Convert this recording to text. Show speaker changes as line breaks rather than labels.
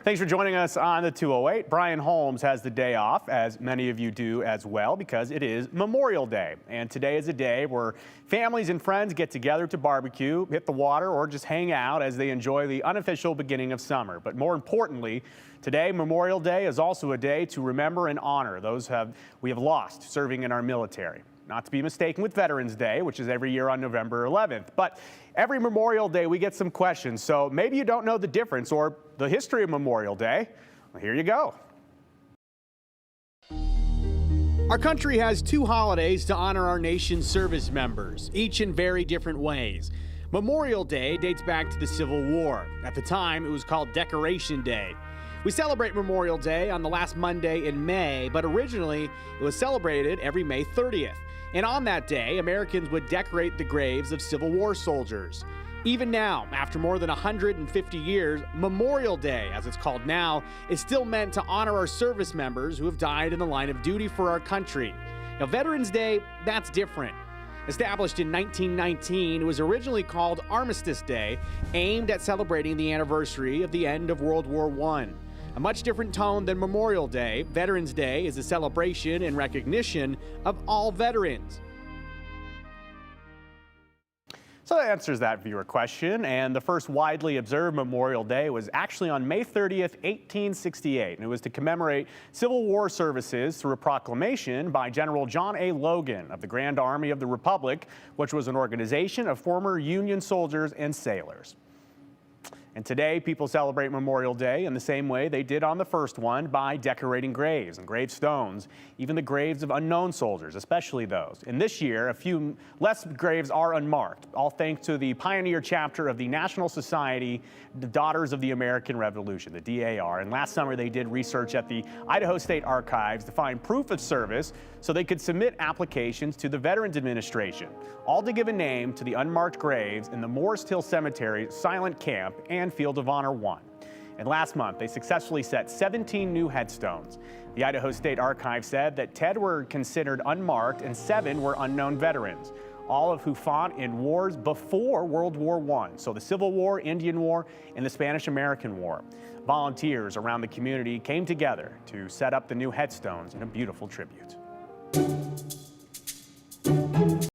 Thanks for joining us on the 208. Brian Holmes has the day off, as many of you do as well, because it is Memorial Day. And today is a day where families and friends get together to barbecue, hit the water, or just hang out as they enjoy the unofficial beginning of summer. But more importantly, today, Memorial Day, is also a day to remember and honor those we have lost serving in our military. Not to be mistaken with Veterans Day, which is every year on November 11th. But every Memorial Day, we get some questions. So maybe you don't know the difference or the history of Memorial Day. Well, here you go. Our country has two holidays to honor our nation's service members, each in very different ways. Memorial Day dates back to the Civil War. At the time, it was called Decoration Day. We celebrate Memorial Day on the last Monday in May, but originally it was celebrated every May 30th. And on that day, Americans would decorate the graves of Civil War soldiers. Even now, after more than 150 years, Memorial Day, as it's called now, is still meant to honor our service members who have died in the line of duty for our country. Now, Veterans Day, that's different. Established in 1919, it was originally called Armistice Day, aimed at celebrating the anniversary of the end of World War I. A much different tone than Memorial Day, Veterans Day is a celebration and recognition of all veterans. So that answers that viewer question, and the first widely observed Memorial Day was actually on May 30th, 1868, and it was to commemorate Civil War services through a proclamation by General John A. Logan of the Grand Army of the Republic, which was an organization of former Union soldiers and sailors. And today, people celebrate Memorial Day in the same way they did on the first one, by decorating graves and gravestones, even the graves of unknown soldiers, especially those. And this year, a few less graves are unmarked, all thanks to the pioneer chapter of the National Society, the Daughters of the American Revolution, the DAR. And last summer, they did research at the Idaho State Archives to find proof of service so they could submit applications to the Veterans Administration, all to give a name to the unmarked graves in the Morris Hill Cemetery, Silent Camp, and Field of Honor 1. And last month, they successfully set 17 new headstones. The Idaho State Archive said that 10 were considered unmarked and 7 were unknown veterans, all of who fought in wars before World War I, so the Civil War, Indian War, and the Spanish-American War. Volunteers around the community came together to set up the new headstones in a beautiful tribute.